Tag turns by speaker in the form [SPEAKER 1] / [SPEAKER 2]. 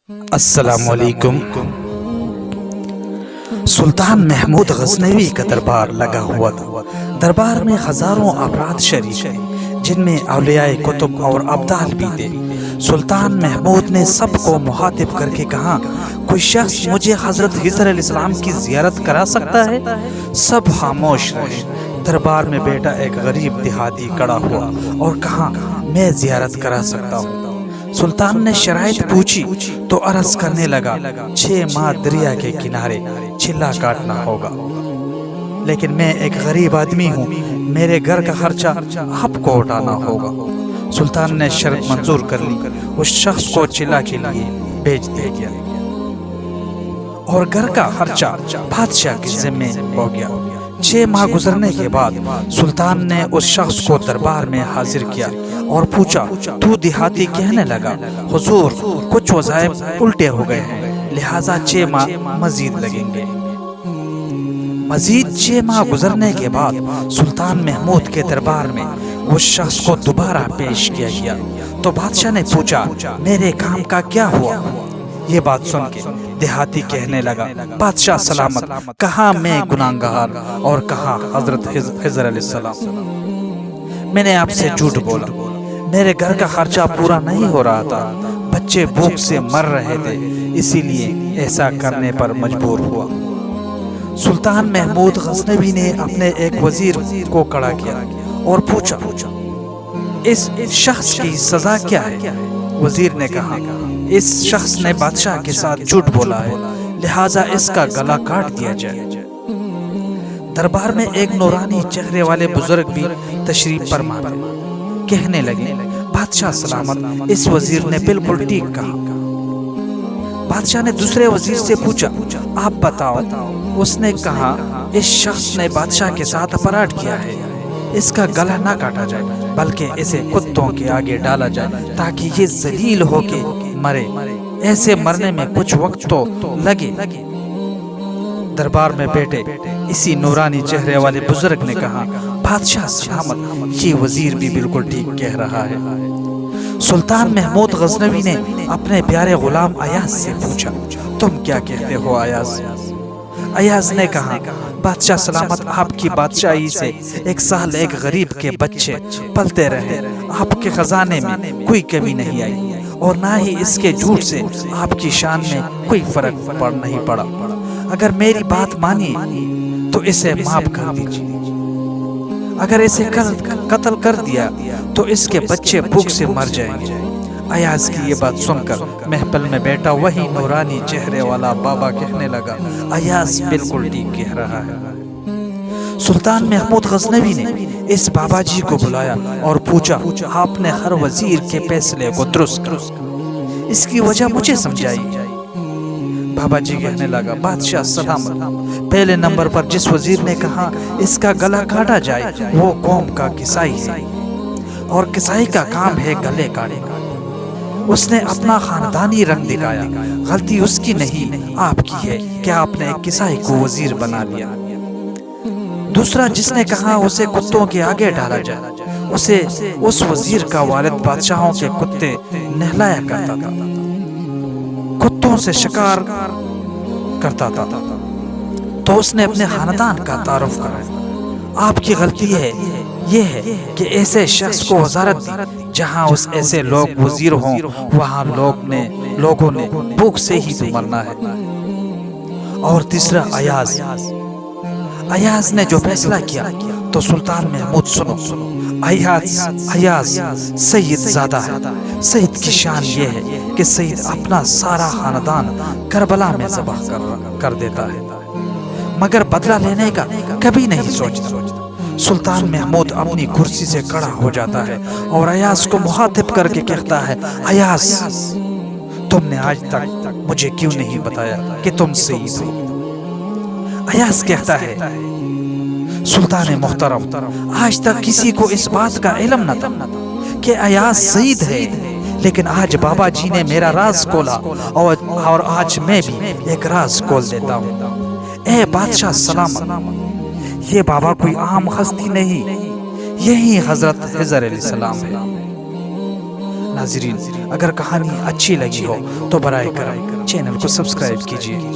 [SPEAKER 1] السلام علیکم۔ سلطان محمود غزنوی کا دربار لگا ہوا تھا۔ دربار میں ہزاروں افراد شریک ہیں جن میں اولیاء کتب اور ابدال بھی تھے۔ سلطان محمود نے سب کو مخاطب کر کے کہا، کوئی شخص مجھے حضرت خضر علیہ السلام کی زیارت کرا سکتا ہے؟ سب خاموش رہے۔ دربار میں بیٹا ایک غریب دیہاتی کھڑا ہوا اور کہا، میں زیارت کرا سکتا ہوں۔ سلطان نے شرائط پوچھی تو عرض کرنے لگا، 6 ماہ دریا کے کنارے چلا کاٹنا ہوگا، لیکن میں ایک غریب آدمی ہوں، میرے گھر کا خرچہ آپ کو اٹھانا ہوگا۔ سلطان نے شرط منظور کر لی۔ اس شخص کو چلا کے لیے بھیج دیا گیا اور گھر کا خرچہ بادشاہ کے ذمے ہو گیا۔ 6 ماہ گزرنے کے بعد سلطان نے اس شخص کو دربار میں حاضر کیا اور پوچھا، تو دیہاتی کہنے لگا، حضور کچھ وظائف الٹے ہو گئے ہیں، لہٰذا 6 ماہ مزید لگیں گے۔ مزید 6 ماہ گزرنے کے بعد سلطان محمود کے دربار میں اس شخص کو دوبارہ پیش کیا گیا تو بادشاہ نے پوچھا، میرے کام کا کیا ہوا؟ یہ بات سن کے دیہاتی کہنے لگا، بادشاہ سلامت، کہاں میں گناہگار اور کہاں حضرت خضر علیہ السلام۔ میں نے آپ سے جھوٹ بولا، میرے گھر کا خرچہ پورا نہیں ہو رہا تھا، بچے بھوک سے مر رہے تھے، اسی لیے ایسا کرنے پر مجبور ہوا۔ سلطان محمود غزنوی نے اپنے ایک وزیر کو کھڑا کیا اور پوچھا، اس شخص کی سزا کیا ہے؟ وزیر نے کہا، اس شخص نے بادشاہ کے ساتھ جھوٹ بولا ہے، لہٰذا اس کا گلا کاٹ دیا جائے۔ دربار میں ایک نورانی چہرے والے بزرگ بھی تشریف فرما تھے۔ کہنے لگے، بادشاہ سلامت، اس وزیر نے بالکل ٹھیک کہا۔ بادشاہ نے دوسرے وزیر سے پوچھا، آپ بتاؤ۔ اس نے کہا، اس شخص نے بادشاہ کے ساتھ اپراڈ کیا ہے، اس کا گلا نہ کاٹا جائے بلکہ اسے کتوں کے آگے ڈالا جائے تاکہ یہ ذلیل ہو کے مرے، ایسے مرنے میں کچھ وقت تو لگے۔ دربار میں بیٹھے اسی نورانی چہرے والے بزرگ نے کہا، بادشاہ سلامت، یہ وزیر بھی بالکل ٹھیک کہہ رہا ہے۔ سلطان محمود غزنوی نے اپنے پیارے غلام ایاز سے پوچھا، تم کیا کہتے ہو ایاز؟ ایاز نے کہا، بادشاہ سلامت، آپ کی بادشاہی سے 1 سال ایک غریب کے بچے پلتے رہے، آپ کے خزانے میں کوئی کمی نہیں آئی اور نہ ہی اس کے جھوٹ سے آپ کی شان میں کوئی فرق نہیں پڑا۔ اگر میری بات مانی تو اسے معاف کر دیجیے، اگر اسے قتل کر دیا تو اس کے بچے بھوک سے مر جائیں گے۔ ایاز کی یہ بات سن کر محفل میں بیٹھا وہی نورانی چہرے والا بابا کہنے لگا، ایاز بالکل ٹھیک کہہ رہا ہے۔ سلطان محمود غزنوی نے اس بابا جی کو بلایا اور پوچھا، آپ نے ہر وزیر کے فیصلے کو درست کیا، اس کی وجہ مجھے سمجھائی۔ بابا جی کہنے لگا، بادشاہ سلامت، پہلے نمبر پر جس وزیر نے کہا اس کا گلا کاٹا جائے وہ قوم کا کسائی ہے اور کسائی کا کام ہے گلے کاٹنا۔ اس نے اپنا خاندانی رنگ دکھایا، غلطی اس کی نہیں آپ کی ہے کہ آپ نے ایک کسائی کو وزیر بنا لیا۔ دوسرا جس نے کہا اسے کتوں کے آگے ڈالا جائے، اس وزیر کا والد بادشاہوں کے کتے نہلایا کرتا تھا، کتوں سے شکار کرتا تھا، تو اس نے اپنے خاندان کا تعارف کرایا۔ آپ کی غلطی ہے یہ ہے کہ ایسے شخص کو وزارت دی، جہاں ایسے لوگ وزیر ہوں وہاں لوگوں نے بھوک سے ہی تو مرنا ہے۔ اور تیسرا ایاز نے جو فیصلہ کیا تو سلطان محمود سنو، ایاز سید زادہ ہے۔ سید کی شان یہ ہے کہ سید اپنا سارا خاندان کربلا میں ذبح کر دیتا ہے مگر بدلہ لینے کا کبھی نہیں سوچتا۔ سلطان محمود اپنی کرسی سے کھڑا ہو جاتا ہے اور ایاز کو مخاطب کر کے کہتا ہے، ایاز، تم نے آج تک مجھے کیوں نہیں بتایا کہ تم سید ہو؟ ایاز کہتا ہے، سلطان محترم، آج تک کسی کو اس بات کا علم نہ تھا کہ ایاز سید ہے، لیکن آج بابا جی نے میرا راز کھولا اور آج میں بھی ایک راز کھول دیتا ہوں۔ اے بادشاہ سلامت، یہ بابا کوئی عام ہستی نہیں، یہی حضرت خضر علیہ السلام ہے۔ ناظرین، اگر کہانی اچھی لگی ہو تو برائے کرم چینل کو سبسکرائب کیجیے۔